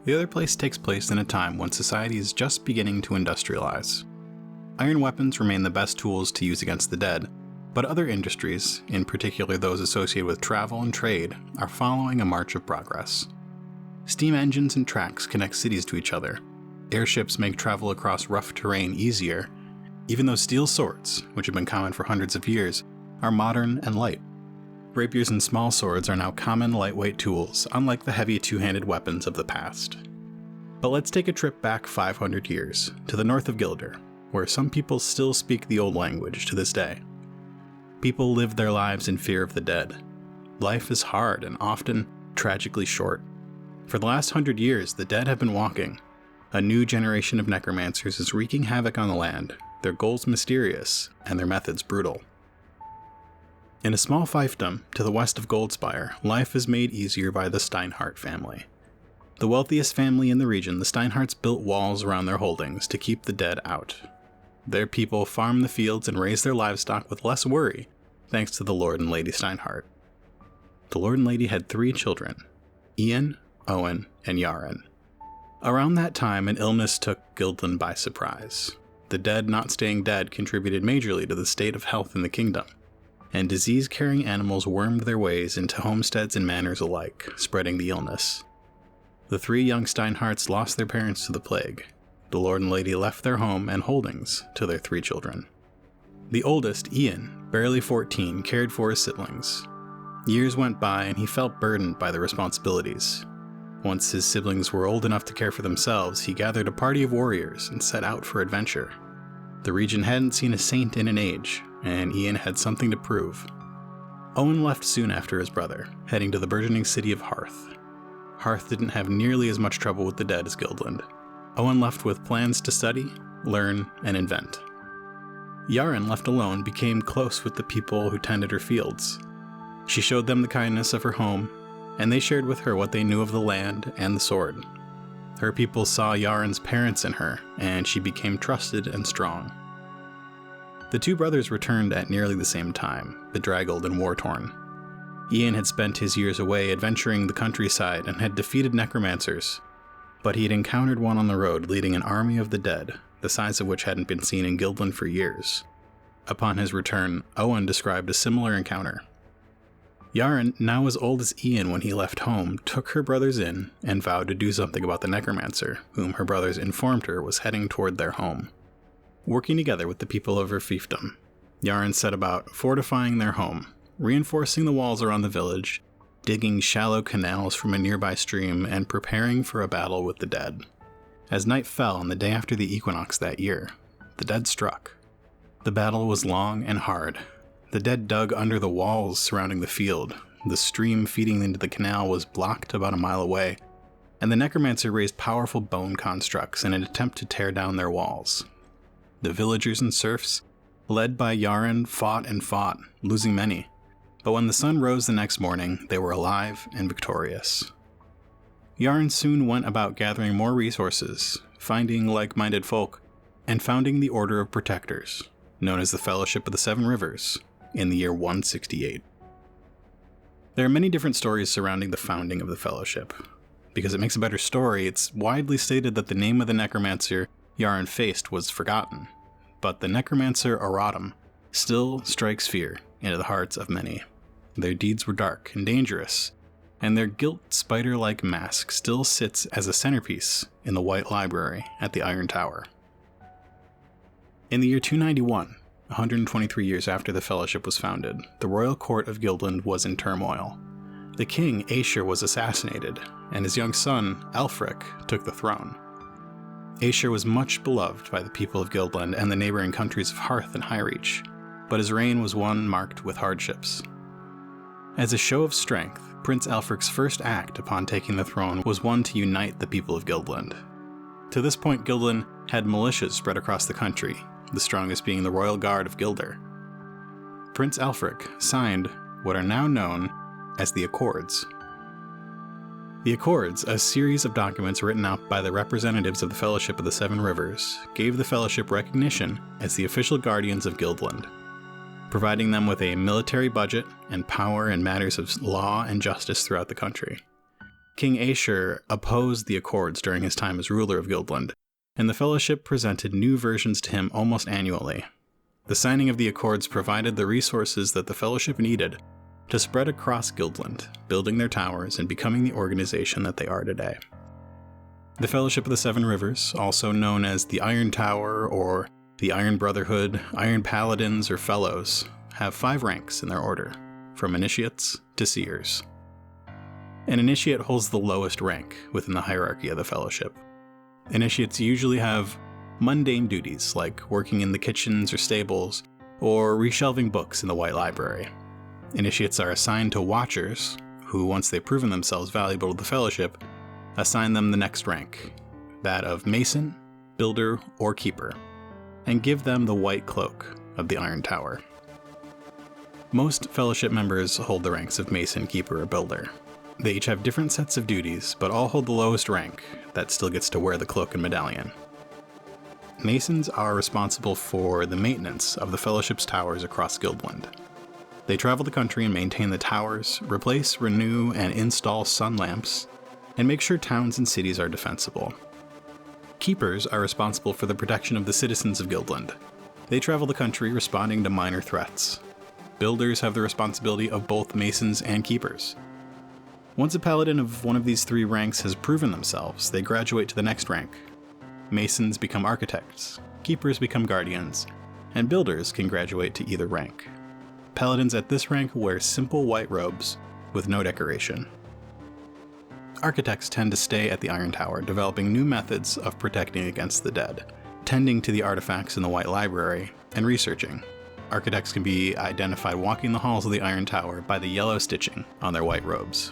The Otherplace takes place in a time when society is just beginning to industrialize. Iron weapons remain the best tools to use against the dead, but other industries, in particular those associated with travel and trade, are following a march of progress. Steam engines and tracks connect cities to each other. Airships make travel across rough terrain easier, even though steel swords, which have been common for hundreds of years, are modern and light. Rapiers and small swords are now common lightweight tools, unlike the heavy two-handed weapons of the past. But let's take a trip back 500 years, to the north of Gildor, where some people still speak the old language to this day. People live their lives in fear of the dead. Life is hard and often tragically short. For the last 100 years, the dead have been walking. A new generation of necromancers is wreaking havoc on the land, their goals mysterious, and their methods brutal. In a small fiefdom to the west of Goldspire, life is made easier by the Steinhardt family. The wealthiest family in the region, the Steinhardts built walls around their holdings to keep the dead out. Their people farm the fields and raise their livestock with less worry, thanks to the Lord and Lady Steinhardt. The Lord and Lady had 3 children, Ian, Owen, and Yarin. Around that time, an illness took Gildland by surprise. The dead not staying dead contributed majorly to the state of health in the kingdom, and disease-carrying animals wormed their ways into homesteads and manors alike, spreading the illness. The 3 young Steinhardts lost their parents to the plague. The Lord and Lady left their home and holdings to their 3 children. The oldest, Ian, barely 14, cared for his siblings. Years went by and he felt burdened by the responsibilities. Once his siblings were old enough to care for themselves, he gathered a party of warriors and set out for adventure. The region hadn't seen a saint in an age, and Ian had something to prove. Owen left soon after his brother, heading to the burgeoning city of Hearth. Hearth didn't have nearly as much trouble with the dead as Gildland. Owen left with plans to study, learn, and invent. Yarin, left alone, became close with the people who tended her fields. She showed them the kindness of her home, and they shared with her what they knew of the land and the sword. Her people saw Yarin's parents in her, and she became trusted and strong. The 2 brothers returned at nearly the same time, bedraggled and war-torn. Ian had spent his years away adventuring the countryside and had defeated necromancers, but he had encountered one on the road leading an army of the dead, the size of which hadn't been seen in Gildland for years. Upon his return, Owen described a similar encounter. Yarin, now as old as Ian when he left home, took her brothers in and vowed to do something about the necromancer, whom her brothers informed her was heading toward their home. Working together with the people of her fiefdom, Yarin set about fortifying their home, reinforcing the walls around the village, digging shallow canals from a nearby stream, and preparing for a battle with the dead. As night fell on the day after the equinox that year, the dead struck. The battle was long and hard. The dead dug under the walls surrounding the field. The stream feeding into the canal was blocked about a mile away, and the necromancer raised powerful bone constructs in an attempt to tear down their walls. The villagers and serfs, led by Yarin, fought and fought, losing many. But when the sun rose the next morning, they were alive and victorious. Yarin soon went about gathering more resources, finding like-minded folk, and founding the Order of Protectors, known as the Fellowship of the 7 Rivers, in the year 168. There are many different stories surrounding the founding of the Fellowship. Because it makes a better story, it's widely stated that the name of the necromancer Yarin faced was forgotten, but the necromancer Aradum still strikes fear into the hearts of many. Their deeds were dark and dangerous, and their gilt spider-like mask still sits as a centerpiece in the White Library at the Iron Tower. In the year 291, 123 years after the Fellowship was founded, the royal court of Gildland was in turmoil. The king, Aesir, was assassinated, and his young son, Elfric, took the throne. Aesir was much beloved by the people of Gildland and the neighboring countries of Hearth and Highreach, but his reign was one marked with hardships. As a show of strength, Prince Elfric's first act upon taking the throne was one to unite the people of Gildland. To this point, Gildland had militias spread across the country, the strongest being the Royal Guard of Gildor. Prince Elfric signed what are now known as the Accords. The Accords, a series of documents written out by the representatives of the Fellowship of the 7 Rivers, gave the Fellowship recognition as the official guardians of Gildland, providing them with a military budget and power in matters of law and justice throughout the country. King Aesir opposed the Accords during his time as ruler of Guildland, and the Fellowship presented new versions to him almost annually. The signing of the Accords provided the resources that the Fellowship needed to spread across Guildland, building their towers and becoming the organization that they are today. The Fellowship of the Seven Rivers, also known as the Iron Tower or the Iron Brotherhood, Iron Paladins, or Fellows, have 5 ranks in their order, from initiates to seers. An initiate holds the lowest rank within the hierarchy of the Fellowship. Initiates usually have mundane duties like working in the kitchens or stables, or reshelving books in the White Library. Initiates are assigned to Watchers, who, once they've proven themselves valuable to the Fellowship, assign them the next rank, that of Mason, Builder, or Keeper, and give them the White Cloak of the Iron Tower. Most Fellowship members hold the ranks of Mason, Keeper, or Builder. They each have different sets of duties, but all hold the lowest rank that still gets to wear the cloak and medallion. Masons are responsible for the maintenance of the Fellowship's towers across Guildland. They travel the country and maintain the towers, replace, renew, and install sun lamps, and make sure towns and cities are defensible. Keepers are responsible for the protection of the citizens of Guildland. They travel the country responding to minor threats. Builders have the responsibility of both Masons and Keepers. Once a paladin of one of these 3 ranks has proven themselves, they graduate to the next rank. Masons become architects, Keepers become guardians, and Builders can graduate to either rank. Paladins at this rank wear simple white robes with no decoration. Architects tend to stay at the Iron Tower, developing new methods of protecting against the dead, tending to the artifacts in the White Library, and researching. Architects can be identified walking the halls of the Iron Tower by the yellow stitching on their white robes.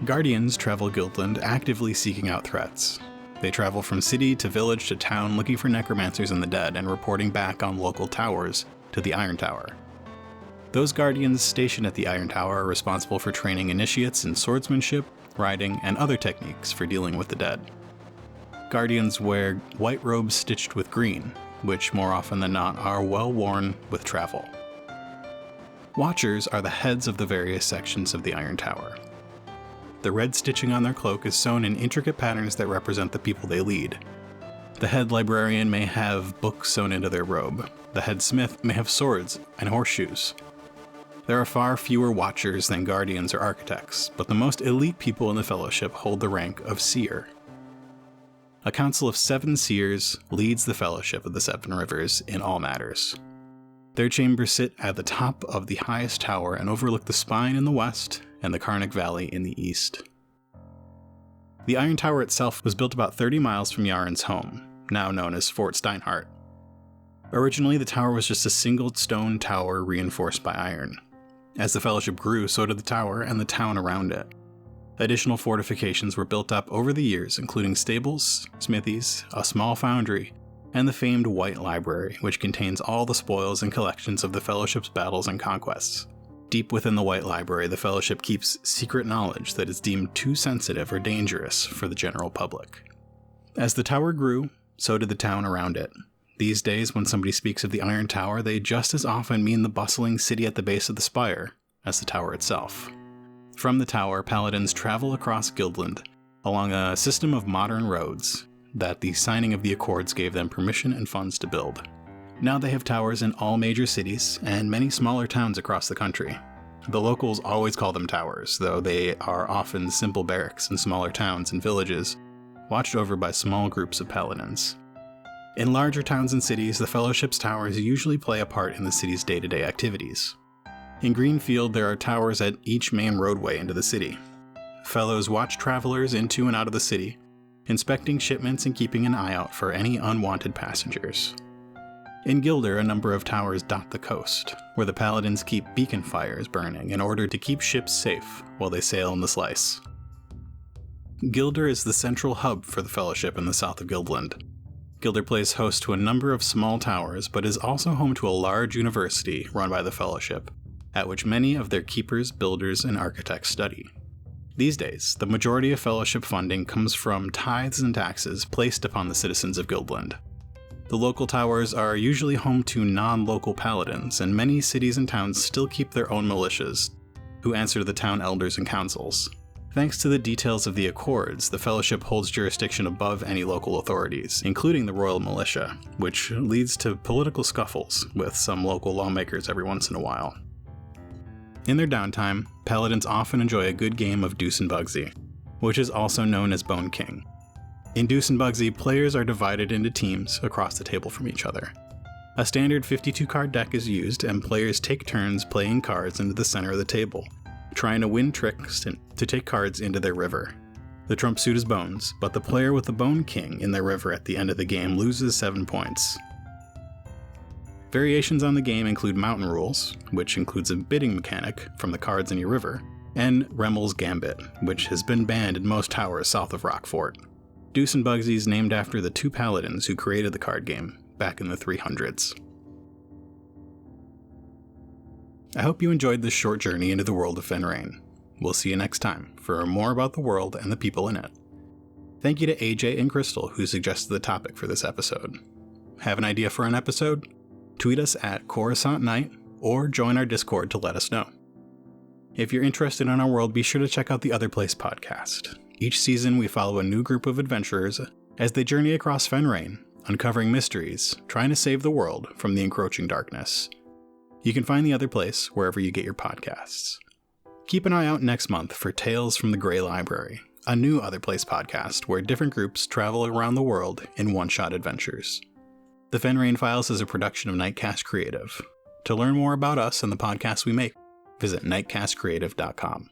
Guardians travel Guildland, actively seeking out threats. They travel from city to village to town looking for necromancers and the dead and reporting back on local towers to the Iron Tower. Those Guardians stationed at the Iron Tower are responsible for training initiates in swordsmanship, riding, and other techniques for dealing with the dead. Guardians wear white robes stitched with green, which more often than not are well worn with travel. Watchers are the heads of the various sections of the Iron Tower. The red stitching on their cloak is sewn in intricate patterns that represent the people they lead. The head librarian may have books sewn into their robe. The head smith may have swords and horseshoes. There are far fewer Watchers than Guardians or Architects, but the most elite people in the Fellowship hold the rank of Seer. A council of 7 Seers leads the Fellowship of the Seven Rivers in all matters. Their chambers sit at the top of the highest tower and overlook the Spine in the west and the Carnic Valley in the east. The Iron Tower itself was built about 30 miles from Yaren's home, now known as Fort Steinhardt. Originally, the tower was just a single stone tower reinforced by iron. As the Fellowship grew, so did the tower and the town around it. Additional fortifications were built up over the years, including stables, smithies, a small foundry, and the famed White Library, which contains all the spoils and collections of the Fellowship's battles and conquests. Deep within the White Library, the Fellowship keeps secret knowledge that is deemed too sensitive or dangerous for the general public. As the tower grew, so did the town around it. These days, when somebody speaks of the Iron Tower, they just as often mean the bustling city at the base of the spire as the tower itself. From the tower, paladins travel across Guildland along a system of modern roads that the signing of the Accords gave them permission and funds to build. Now they have towers in all major cities and many smaller towns across the country. The locals always call them towers, though they are often simple barracks in smaller towns and villages, watched over by small groups of paladins. In larger towns and cities, the Fellowship's towers usually play a part in the city's day-to-day activities. In Greenfield, there are towers at each main roadway into the city. Fellows watch travelers into and out of the city, inspecting shipments and keeping an eye out for any unwanted passengers. In Gilder, a number of towers dot the coast, where the paladins keep beacon fires burning in order to keep ships safe while they sail in the Slice. Gilder is the central hub for the Fellowship in the south of Guildland. Gilder plays host to a number of small towers, but is also home to a large university run by the Fellowship, at which many of their keepers, builders, and architects study. These days, the majority of Fellowship funding comes from tithes and taxes placed upon the citizens of Guildland. The local towers are usually home to non-local paladins, and many cities and towns still keep their own militias, who answer to the town elders and councils. Thanks to the details of the Accords, the Fellowship holds jurisdiction above any local authorities, including the Royal Militia, which leads to political scuffles with some local lawmakers every once in a while. In their downtime, Paladins often enjoy a good game of Deuce and Bugsy, which is also known as Bone King. In Deuce and Bugsy, players are divided into teams across the table from each other. A standard 52-card deck is used, and players take turns playing cards into the center of the table, trying to win tricks to take cards into their river. The trump suit is Bones, but the player with the Bone King in their river at the end of the game loses 7 points. Variations on the game include Mountain Rules, which includes a bidding mechanic from the cards in your river, and Remmel's Gambit, which has been banned in most towers south of Rockfort. Deuce and Bugsy is named after the 2 paladins who created the card game back in the 300s. I hope you enjoyed this short journey into the world of Fenrayne. We'll see you next time for more about the world and the people in it. Thank you to AJ and Crystal who suggested the topic for this episode. Have an idea for an episode? Tweet us at Coruscant Night or join our Discord to let us know. If you're interested in our world, be sure to check out the Otherplace podcast. Each season we follow a new group of adventurers as they journey across Fenrayne, uncovering mysteries, trying to save the world from the encroaching darkness. You can find The Otherplace wherever you get your podcasts. Keep an eye out next month for Tales from the Grey Library, a new Otherplace podcast where different groups travel around the world in one-shot adventures. The Fenrayne Files is a production of Nightcast Creative. To learn more about us and the podcasts we make, visit nightcastcreative.com.